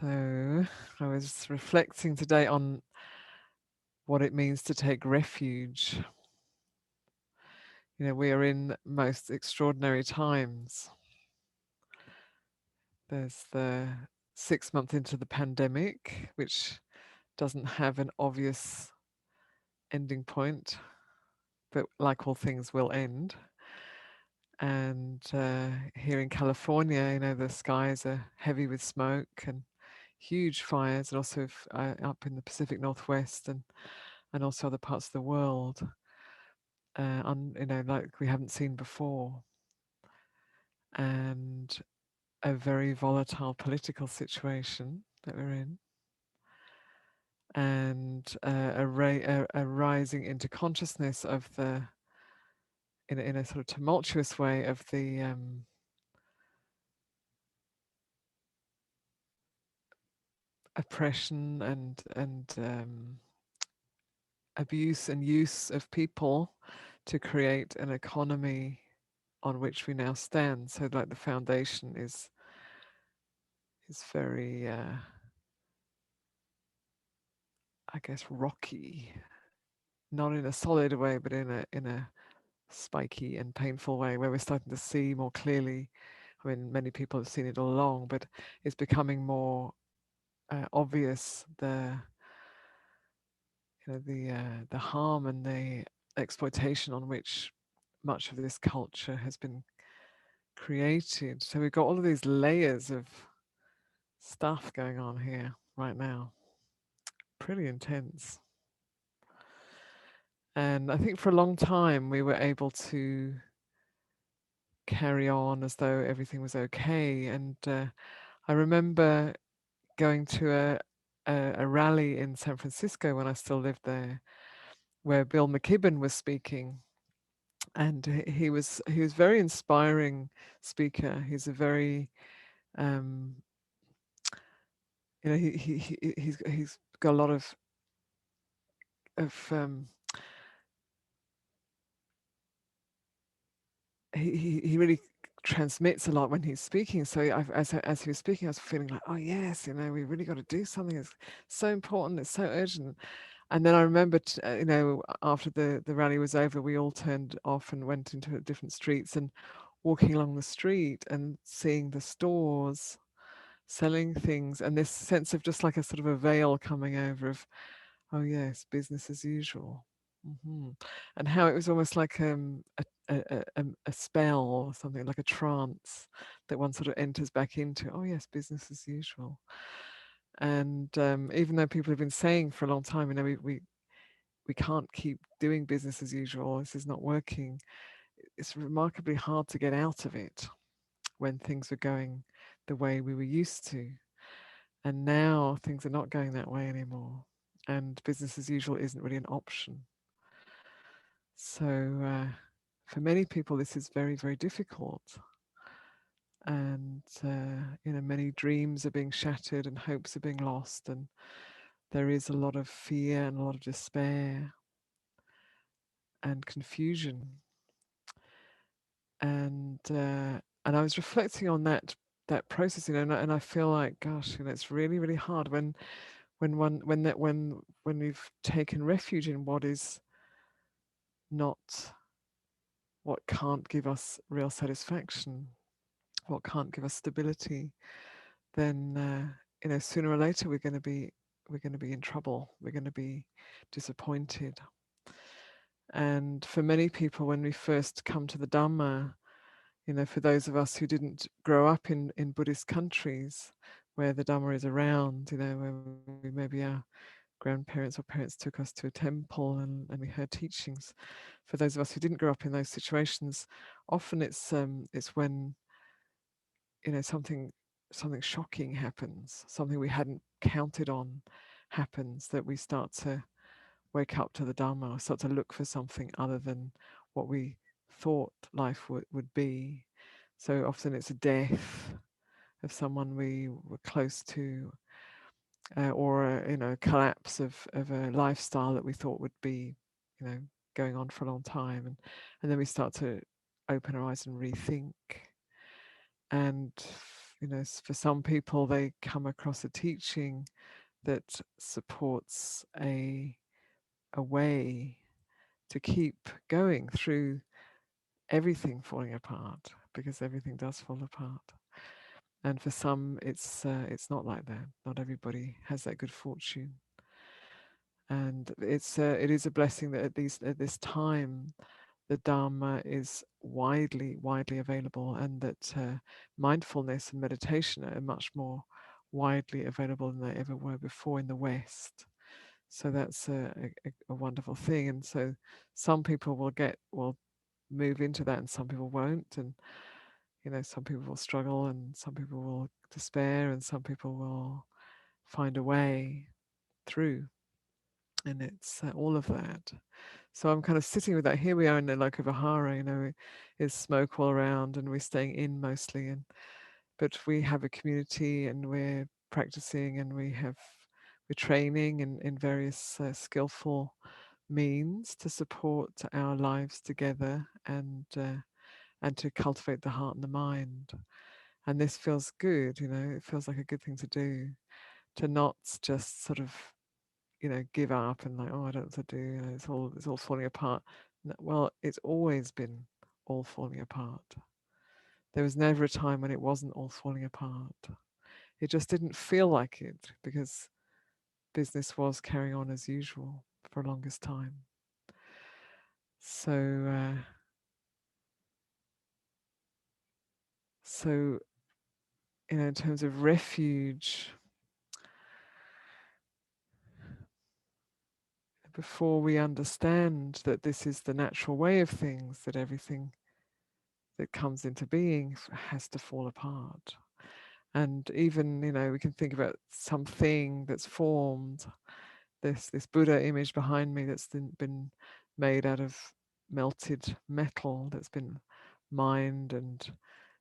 So I was reflecting today on what it means to take refuge. We are in most extraordinary times. There's the 6 month into the pandemic, which doesn't have an obvious ending point, but like all things will end. And here in California, the skies are heavy with smoke and huge fires, and also up in the Pacific Northwest and also other parts of the world, like we haven't seen before, and a very volatile political situation that we're in, and a rising into consciousness of in a sort of tumultuous way, of the oppression and abuse and use of people to create an economy on which we now stand. So, like, the foundation is very, I guess, rocky, not in a solid way, but in a spiky and painful way, where we're starting to see more clearly. I mean, many people have seen it all along, but it's becoming more obvious, the harm and the exploitation on which much of this culture has been created. So we've got all of these layers of stuff going on here right now. Pretty intense. And I think for a long time we were able to carry on as though everything was okay. And I remember going to a rally in San Francisco when I still lived there, where Bill McKibben was speaking. And he was very inspiring speaker. He's a very he's got a lot of he really transmits a lot when he's speaking. So as he was speaking, I was feeling like, oh yes, we really got to do something. It's so important. It's so urgent. And then I remembered, after the rally was over, we all turned off and went into different streets, and walking along the street and seeing the stores selling things, and this sense of just like a sort of a veil coming over of, oh yes, business as usual. And how it was almost like a spell or something, like a trance that one sort of enters back into. Oh yes, business as usual. And even though people have been saying for a long time, we can't keep doing business as usual, this is not working, it's remarkably hard to get out of it when things were going the way we were used to. And now things are not going that way anymore, and business as usual isn't really an option. So for many people, this is very, very difficult. And, many dreams are being shattered and hopes are being lost. And there is a lot of fear and a lot of despair and confusion. And I was reflecting on that process, and I feel like, gosh, it's really, really hard when we've taken refuge in not what can't give us real satisfaction, what can't give us stability, then sooner or later we're going to be in trouble. We're going to be disappointed. And for many people, when we first come to the Dhamma, for those of us who didn't grow up in Buddhist countries where the Dhamma is around, where maybe our grandparents or parents took us to a temple and we heard teachings. For those of us who didn't grow up in those situations, often it's when something shocking happens, something we hadn't counted on happens, that we start to wake up to the Dhamma, or start to look for something other than what we thought life would be. So often it's a death of someone we were close to, or a collapse of a lifestyle that we thought would be, going on for a long time, and then we start to open our eyes and rethink. And For some people, they come across a teaching that supports a way to keep going through everything falling apart, because everything does fall apart. And for some, it's not like that. Not everybody has that good fortune, and it is a blessing that at this time the Dharma is widely available, and that mindfulness and meditation are much more widely available than they ever were before in the West. So that's a wonderful thing. And so some people will move into that, and some people won't. And some people will struggle, and some people will despair, and some people will find a way through. And it's all of that. So I'm kind of sitting with that. Here we are in the Aloka Vihara, there's smoke all around, and we're staying in mostly. But we have a community, and we're practicing, and we're training in various skillful means to support our lives together, and to cultivate the heart and the mind. And this feels good, it feels like a good thing to do, to not just sort of give up and like, oh, I don't know what to do, it's all falling apart. Well, it's always been all falling apart. There was never a time when it wasn't all falling apart. It just didn't feel like it, because business was carrying on as usual for the longest time. So in terms of refuge, before we understand that this is the natural way of things, that everything that comes into being has to fall apart. And even, we can think about something that's formed, this Buddha image behind me that's been made out of melted metal, that's been mined and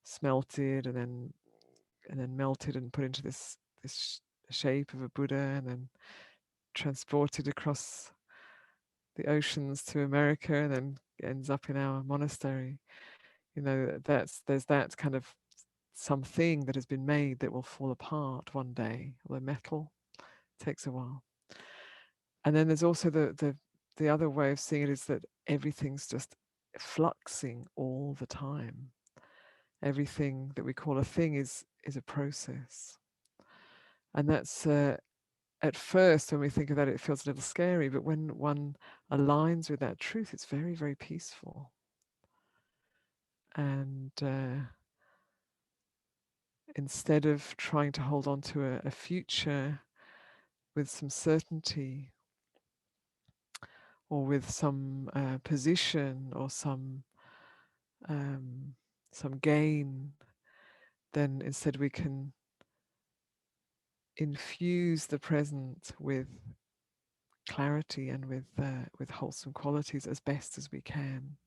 smelted, and then melted and put into this shape of a Buddha, and then transported across the oceans to America, and then ends up in our monastery. There's that kind of something that has been made that will fall apart one day. Although metal takes a while. And then there's also the other way of seeing it, is that everything's just fluxing all the time. Everything that we call a thing is a process. And that's at first, when we think of that, it feels a little scary, but when one aligns with that truth, it's very, very peaceful. And instead of trying to hold on to a future with some certainty, or with some position, or um, some gain, then instead we can infuse the present with clarity, and with wholesome qualities as best as we can.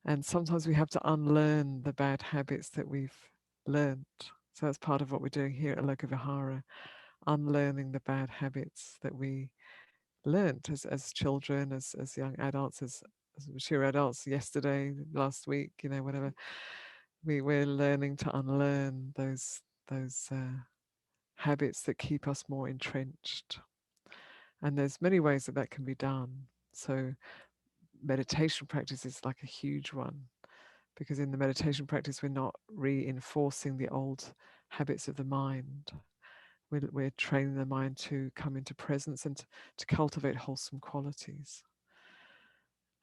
And sometimes we have to unlearn the bad habits that we've learnt. So that's part of what we're doing here at Aloka Vihara, unlearning the bad habits that we learnt as children, as young adults, as mature adults, yesterday, last week, whatever. We're learning to unlearn those habits that keep us more entrenched. And there's many ways that can be done. So meditation practice is like a huge one, because in the meditation practice, we're not reinforcing the old habits of the mind. We're training the mind to come into presence, and to cultivate wholesome qualities.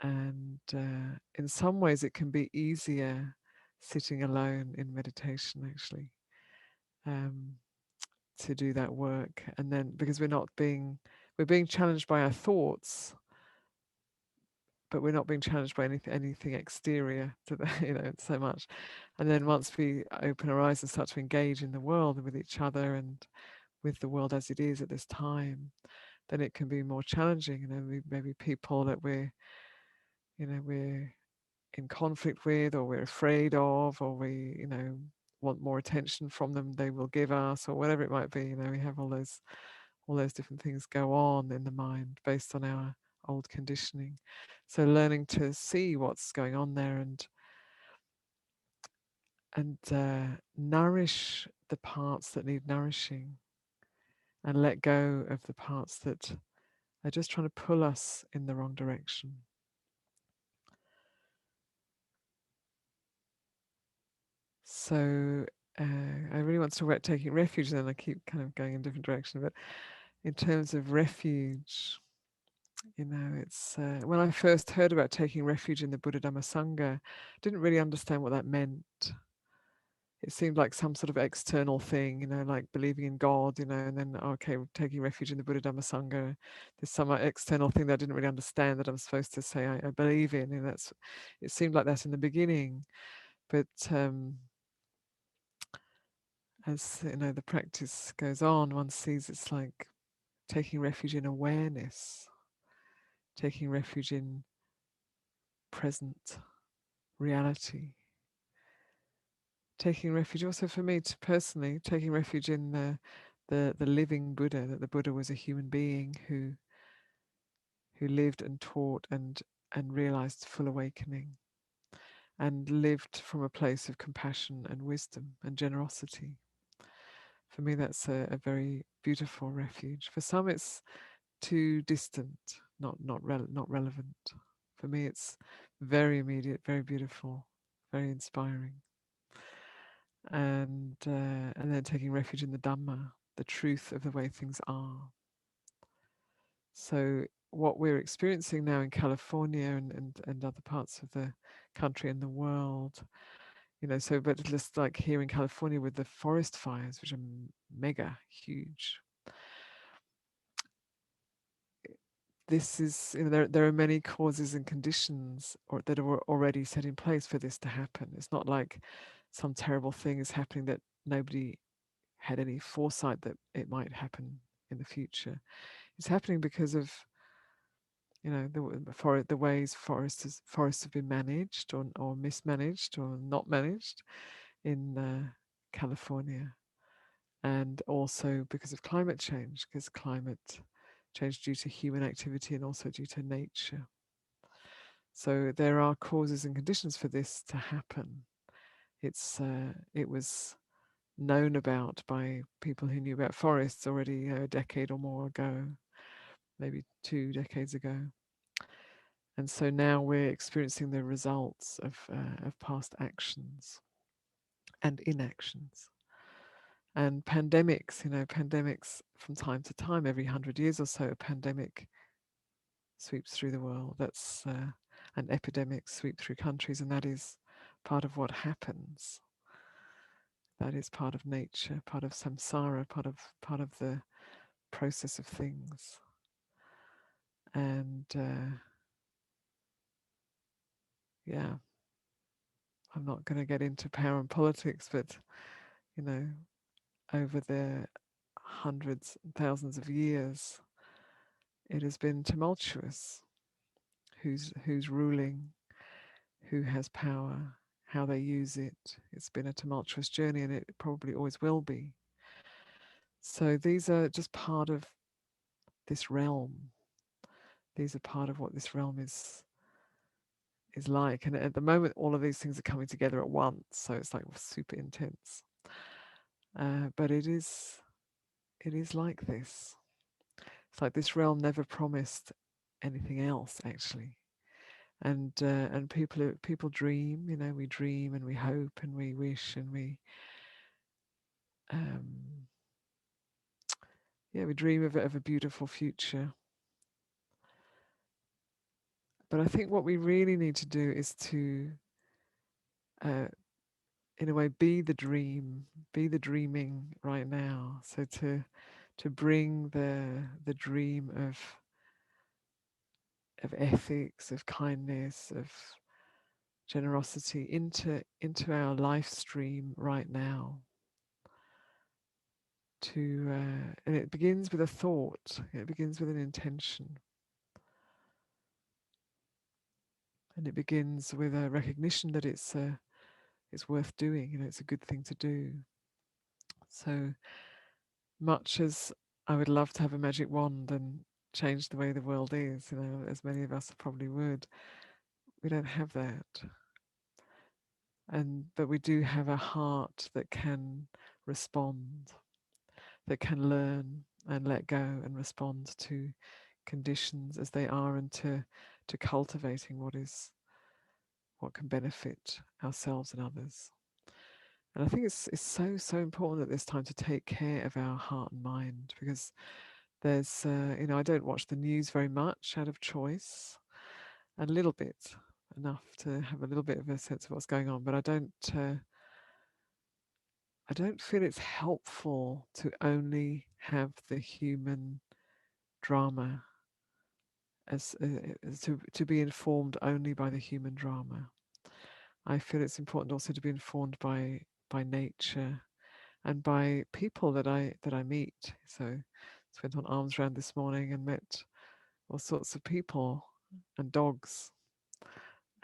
And in some ways, it can be easier sitting alone in meditation, actually, um, to do that work. And then, because we're being challenged by our thoughts, but we're not being challenged by anything exterior to the, so much. And then once we open our eyes and start to engage in the world, and with each other, and with the world as it is at this time, then it can be more challenging. Maybe people that we're in conflict with, or we're afraid of, or we want more attention from them, they will give us, or whatever it might be. We have all those different things go on in the mind based on our old conditioning. So learning to see what's going on there, nourish the parts that need nourishing, and let go of the parts that are just trying to pull us in the wrong direction. So I really want to talk about taking refuge, and then I keep kind of going in a different direction. But in terms of refuge, it's when I first heard about taking refuge in the Buddha Dhamma Sangha, I didn't really understand what that meant. It seemed like some sort of external thing, like believing in God, and then okay, we're taking refuge in the Buddha Dhamma Sangha. There's some external thing that I didn't really understand that I'm supposed to say I believe in, and it seemed like that in the beginning. But as the practice goes on, one sees it's like taking refuge in awareness, taking refuge in present reality, taking refuge also for me personally, taking refuge in the living Buddha, that the Buddha was a human being who lived and taught and realized full awakening, and lived from a place of compassion and wisdom and generosity. For me, that's a very beautiful refuge. For some, it's too distant, not relevant. For me, it's very immediate, very beautiful, very inspiring. And then taking refuge in the Dhamma, the truth of the way things are. So what we're experiencing now in California and other parts of the country and the world, but just like here in California with the forest fires, which are mega huge. This is, there are many causes and conditions that are already set in place for this to happen. It's not like some terrible thing is happening that nobody had any foresight that it might happen in the future. It's happening because of the ways forests have been managed or mismanaged or not managed in California, and also because of climate change, because climate change due to human activity and also due to nature. So there are causes and conditions for this to happen. It was known about by people who knew about forests already a decade or more ago, maybe 2 decades ago. And so now we're experiencing the results of past actions and inactions. And pandemics from time to time, every 100 years or so, a pandemic sweeps through the world. That's an epidemic sweep through countries, and that is part of what happens. That is part of nature, part of samsara, part of the process of things. And yeah, I'm not going to get into power and politics, but over the hundreds and thousands of years, it has been tumultuous. Who's ruling, who has power, how they use it. It's been a tumultuous journey, and it probably always will be. So these are just part of this realm. These are part of what this realm is like. And at the moment, all of these things are coming together at once. So it's like super intense. But it is like this. It's like this realm never promised anything else, actually. And people dream. We dream and we hope and we wish and um, we dream of a beautiful future. But I think what we really need to do is to, in a way, be the dream, be the dreaming right now. So to bring the dream of ethics, of kindness, of generosity into our life stream right now. And it begins with a thought. It begins with an intention, and it begins with a recognition that it's worth doing. It's a good thing to do. So much as I would love to have a magic wand and change the way the world is, as many of us probably would, we don't have that. but we do have a heart that can respond, that can learn and let go and respond to conditions as they are, and to cultivating what can benefit ourselves and others. And I think it's so important at this time to take care of our heart and mind, because there's I don't watch the news very much out of choice, a little bit, enough to have a little bit of a sense of what's going on, but I don't feel it's helpful to only have the human drama, as to be informed only by the human drama. I feel it's important also to be informed by nature and by people that I meet. So I went on arms round this morning and met all sorts of people and dogs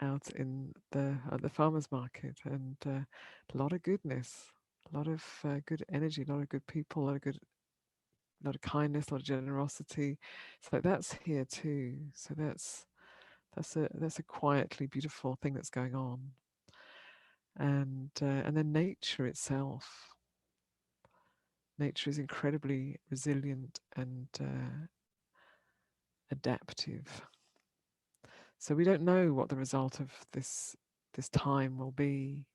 out in the at the farmers market, and a lot of goodness, a lot of good energy, a lot of good people, a lot of kindness, a lot of generosity. So that's here too. So that's a quietly beautiful thing that's going on, and then nature itself. Nature is incredibly resilient and adaptive. So we don't know what the result of this time will be.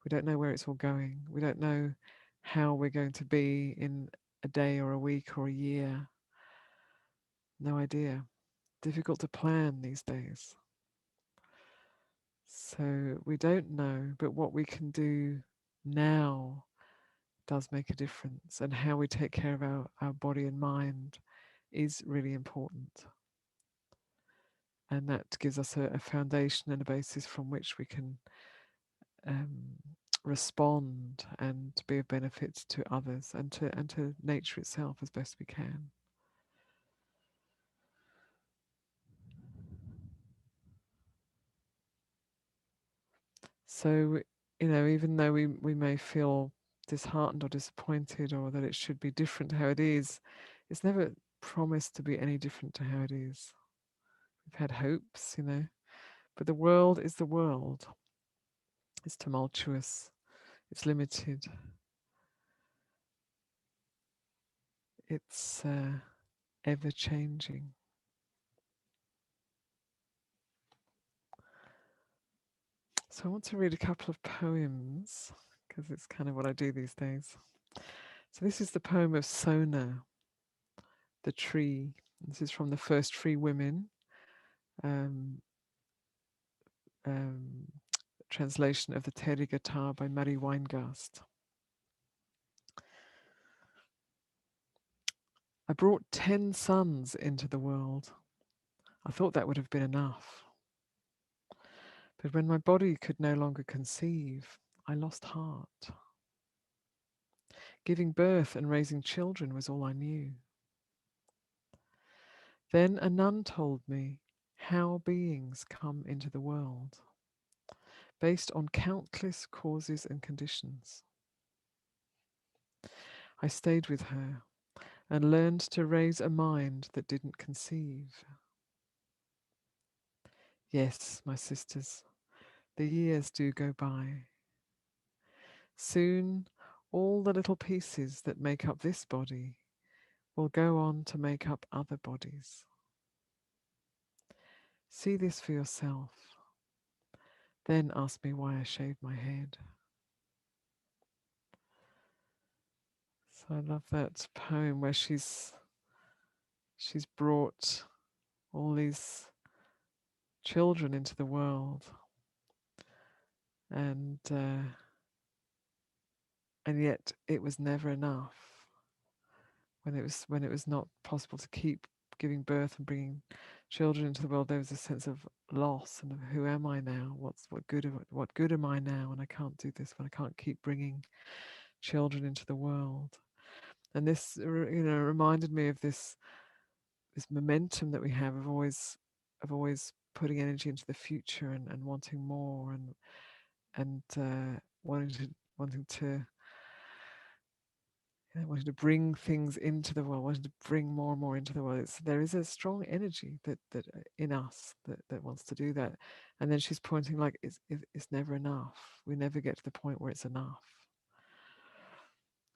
We don't know where it's all going. We don't know how we're going to be in a day or a week or a year. No idea. Difficult to plan these days. So we don't know, but what we can do now does make a difference. And how we take care of our body and mind is really important. And that gives us a foundation and a basis from which we can um, respond and be of benefit to others and to nature itself as best we can. So, even though we may feel disheartened or disappointed, or that it should be different to how it is, it's never promised to be any different to how it is. We've had hopes, but the world is the world. It's tumultuous, it's limited, it's ever changing. So I want to read a couple of poems because it's kind of what I do these days. So this is the poem of Sona, the tree. This is from the first Free Women um, um, translation of the Therigatha by Marie Weingast. I brought 10 sons into the world. I thought that would have been enough. But when my body could no longer conceive, I lost heart. Giving birth and raising children was all I knew. Then a nun told me how beings come into the world, based on countless causes and conditions. I stayed with her and learned to raise a mind that didn't conceive. Yes, my sisters, the years do go by. Soon, all the little pieces that make up this body will go on to make up other bodies. See this for yourself. Then ask me why I shaved my head. So I love that poem where she's brought all these children into the world, and yet it was never enough. When it was not possible to keep giving birth and bringing children into the world, there was a sense of loss and of who am I now? What good am I now when I can't do this? When I can't keep bringing children into the world? And this, reminded me of this momentum that we have of always putting energy into the future and wanting more and wanting to wanting to bring things into the world, wanting to bring more and more into the world. There is a strong energy that in us that wants to do that. And then she's pointing like it's never enough. We never get to the point where it's enough.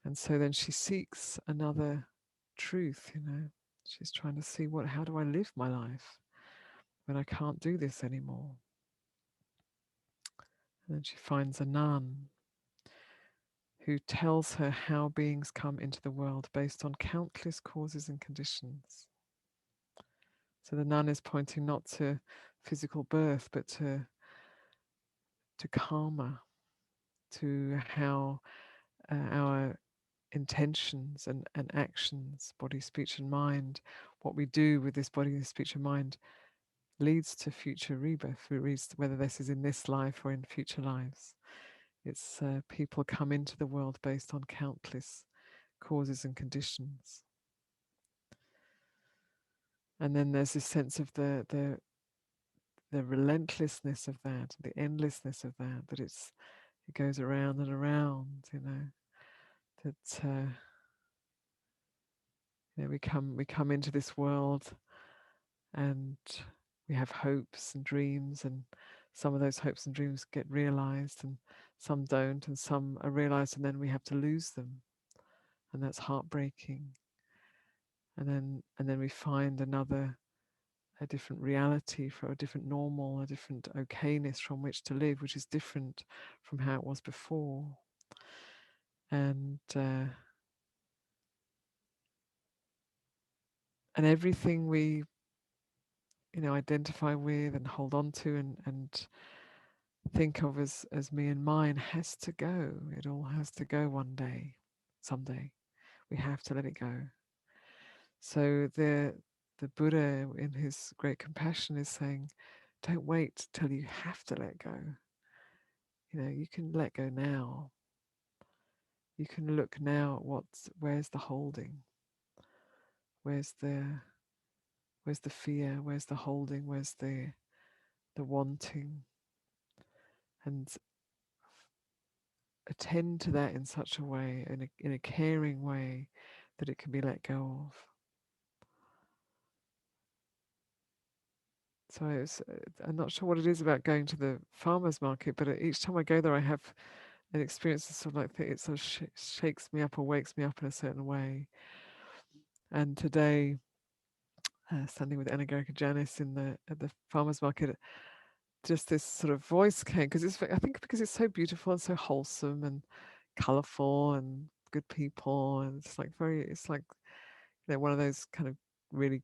And so then she seeks another truth. She's trying to see how do I live my life when I can't do this anymore. And then she finds a nun who tells her how beings come into the world based on countless causes and conditions. So the nun is pointing not to physical birth, but to karma, to how our intentions and actions, body, speech, and mind, what we do with this body, speech, and mind, leads to future rebirth. Whether this is in this life or in future lives. It's people come into the world based on countless causes and conditions. And then there's this sense of the relentlessness of that, the endlessness of that it goes around and around, that we come into this world and we have hopes and dreams, and some of those hopes and dreams get realized and some don't, and some are realized and then we have to lose them, and that's heartbreaking. And then we find a different reality, for a different normal, a different okayness from which to live, which is different from how it was before. And everything we identify with and hold on to and think of as me and mine has to go. It all has to go one day, someday. We have to let it go. So the Buddha, in his great compassion, is saying, don't wait till you have to let go. You can let go now. You can look now at where's the holding, where's the fear, where's the holding, where's the wanting, and attend to that in such a way, in a caring way, that it can be let go of. So I'm not sure what it is about going to the farmer's market, but each time I go there, I have an experience that's sort of like it sort of shakes me up or wakes me up in a certain way. And today, standing with Anagarika Janice at the farmer's market, just this sort of voice came, because I think because it's so beautiful and so wholesome and colourful and good people, and it's like one of those kind of really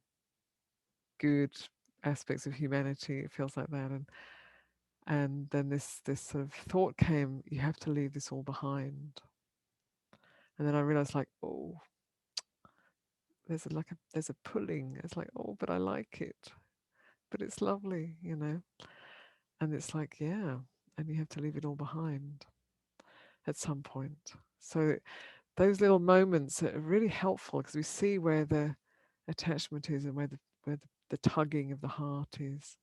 good aspects of humanity. It feels like that. And then this sort of thought came, you have to leave this all behind. And then I realized, like, oh, there's a pulling. It's like, oh, but I like it, but it's lovely. And it's like, yeah, and you have to leave it all behind at some point. So those little moments are really helpful, because we see where the attachment is and where the tugging of the heart is.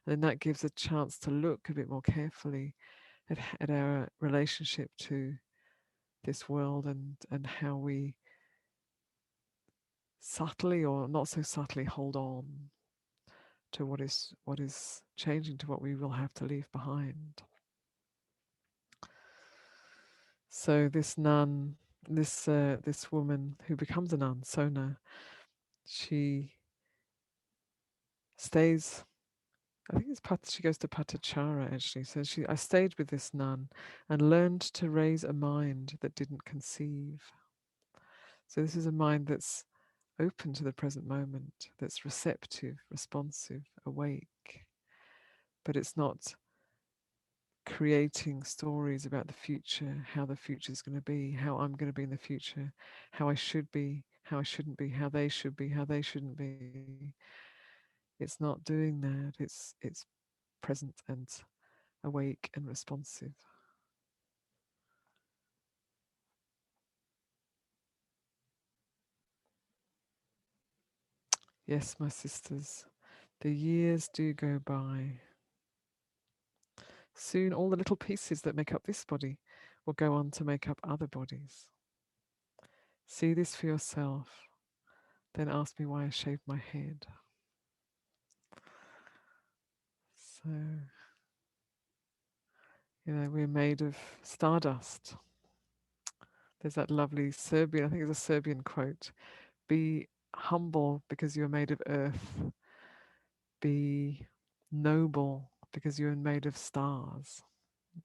And then that gives a chance to look a bit more carefully at our relationship to this world, and how we subtly or not so subtly hold on to what is changing, to what we will have to leave behind. So this nun, this woman who becomes a nun, Sona, she stays. I think she goes to Patachara actually. So I stayed with this nun and learned to raise a mind that didn't conceive. So this is a mind that's open to the present moment, that's receptive, responsive, awake, but it's not creating stories about the future, how the future is going to be, how I'm going to be in the future, how I should be, how I shouldn't be, how they should be, how they shouldn't be. It's not doing that. It's present and awake and responsive. Yes, my sisters, the years do go by. Soon all the little pieces that make up this body will go on to make up other bodies. See this for yourself. Then ask me why I shaved my head. So, we're made of stardust. There's that lovely Serbian, I think it's a Serbian quote. Be humble because you are made of earth. Be noble because you are made of stars.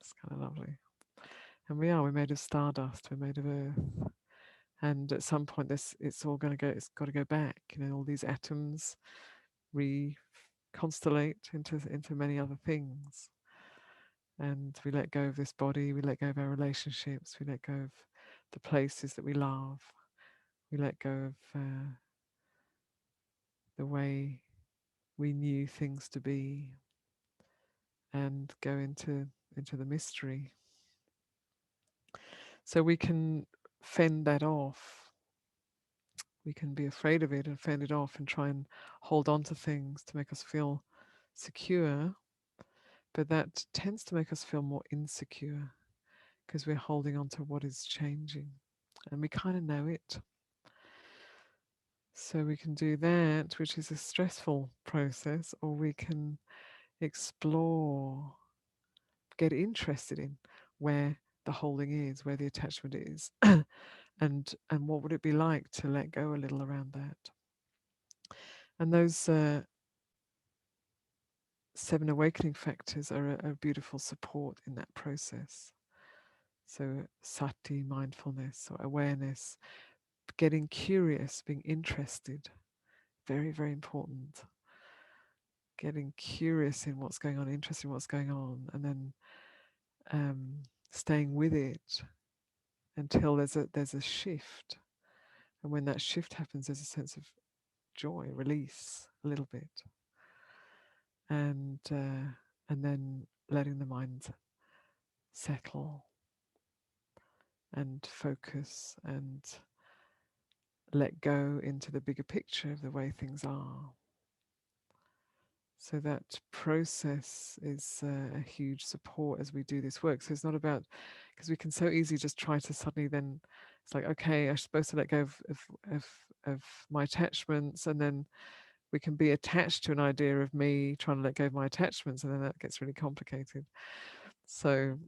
It's kind of lovely. And we're made of stardust, we're made of earth. And at some point it's got to go back. All these atoms reconstellate into many other things. And we let go of this body, we let go of our relationships, we let go of the places that we love, we let go of the way we knew things to be, and go into the mystery. So we can fend that off. We can be afraid of it and fend it off and try and hold on to things to make us feel secure, but that tends to make us feel more insecure because we're holding on to what is changing and we kind of know it. So we can do that, which is a stressful process, or we can explore, get interested in where the holding is, where the attachment is, and what would it be like to let go a little around that. And those 7 awakening factors are a beautiful support in that process. So sati, mindfulness or awareness, getting curious, being interested, very, very important. Getting curious in what's going on, interested in what's going on, and then staying with it until there's a shift. And when that shift happens, there's a sense of joy, release a little bit, and then letting the mind settle and focus and let go into the bigger picture of the way things are. So that process is a huge support as we do this work. So it's not about, because we can so easily just try to suddenly then, it's like, okay, I'm supposed to let go of my attachments, and then we can be attached to an idea of me trying to let go of my attachments, and then that gets really complicated. So,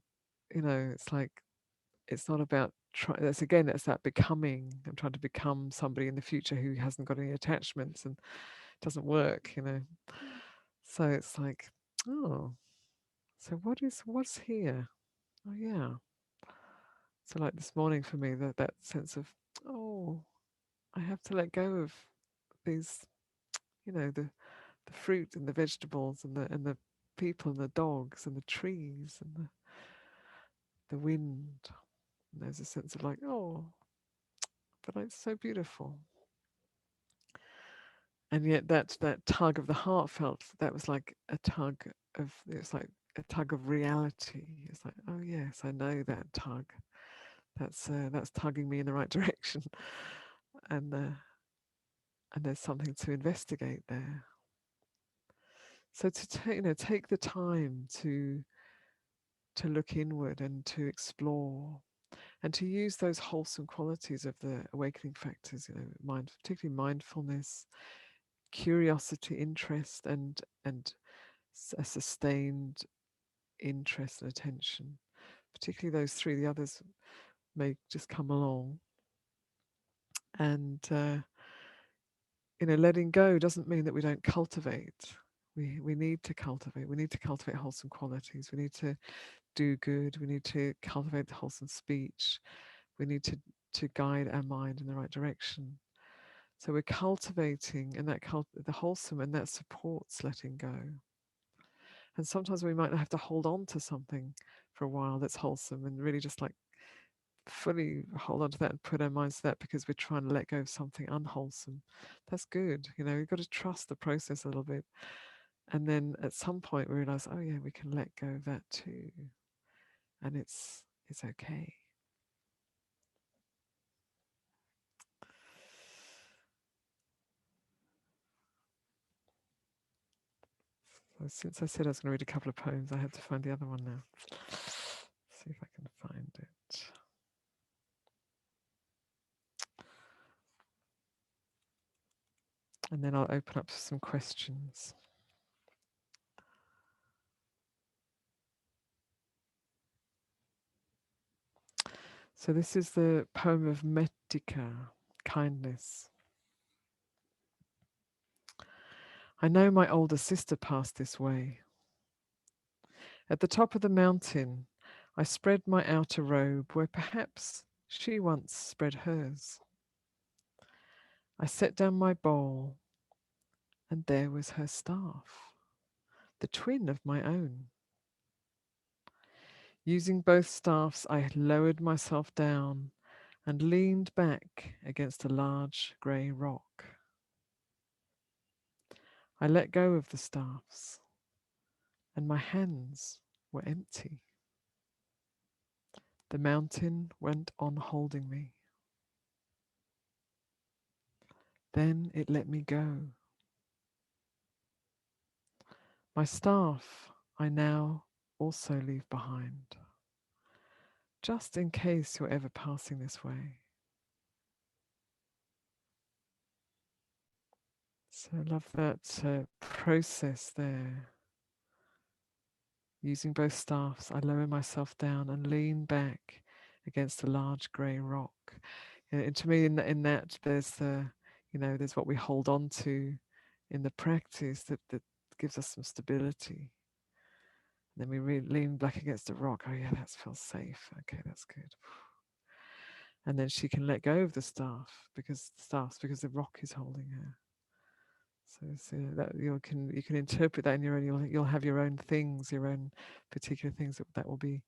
it's like, it's not about that's that becoming. I'm trying to become somebody in the future who hasn't got any attachments, and it doesn't work. So it's like, oh, so what's here? Oh yeah. So like this morning for me, that sense of, oh, I have to let go of these, the fruit and the vegetables and the people and the dogs and the trees and the wind. And there's a sense of like, oh, but it's so beautiful. And yet that tug of the heart felt, that was like a tug it's like a tug of reality. It's like, oh yes, I know that tug. That's tugging me in the right direction, and there's something to investigate there. So to take the time to look inward and to explore, and to use those wholesome qualities of the awakening factors, particularly mindfulness, curiosity, interest, and a sustained interest and attention. Particularly those three. The others may just come along. And letting go doesn't mean that we don't cultivate. We need to cultivate. We need to cultivate wholesome qualities. We need to do good. We need to cultivate the wholesome speech. We need to guide our mind in the right direction. So we're cultivating, and the wholesome, and that supports letting go. And sometimes we might have to hold on to something for a while that's wholesome, and really just like fully hold on to that and put our minds to that, because we're trying to let go of something unwholesome. That's good. We've got to trust the process a little bit. And then at some point we realize, oh yeah, we can let go of that too. And it's okay. So since I said I was going to read a couple of poems, I have to find the other one now. See if I can find it. And then I'll open up some questions. So this is the poem of Metika, kindness. I know my older sister passed this way. At the top of the mountain, I spread my outer robe where perhaps she once spread hers. I set down my bowl, and there was her staff, the twin of my own. Using both staffs, I lowered myself down and leaned back against a large grey rock. I let go of the staffs, and my hands were empty. The mountain went on holding me. Then it let me go. My staff I now also leave behind, just in case you're ever passing this way. So I love that process there. Using both staffs, I lower myself down and lean back against a large grey rock. And to me, in that, there's there's what we hold on to in the practice that gives us some stability. And then we lean back against a rock. Oh yeah, that feels safe. Okay, that's good. And then she can let go of the staffs because the rock is holding her. So that you can interpret that in your own. You'll have your own things, your own particular things that will be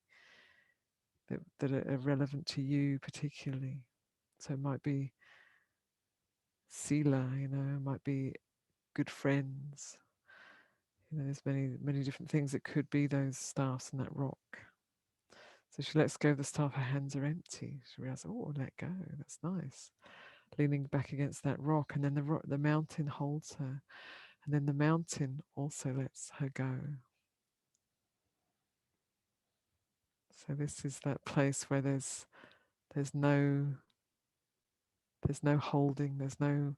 that are relevant to you particularly. So it might be sila, it might be good friends. There's many different things that could be those staffs and that rock. So she lets go of the staff. Her hands are empty. She realizes, oh, let go. That's nice. Leaning back against that rock, and then the mountain holds her, and then the mountain also lets her go. So this is that place where there's no holding, there's no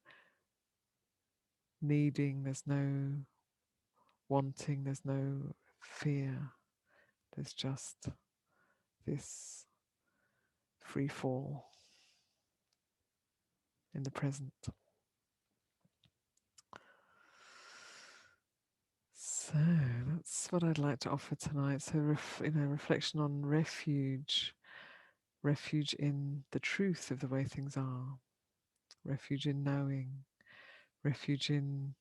needing, there's no wanting, there's no fear. There's just this free fall in the present. So that's what I'd like to offer tonight. So reflection on refuge, refuge in the truth of the way things are, refuge in knowing, refuge in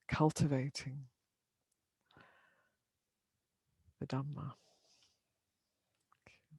cultivating the Dhamma.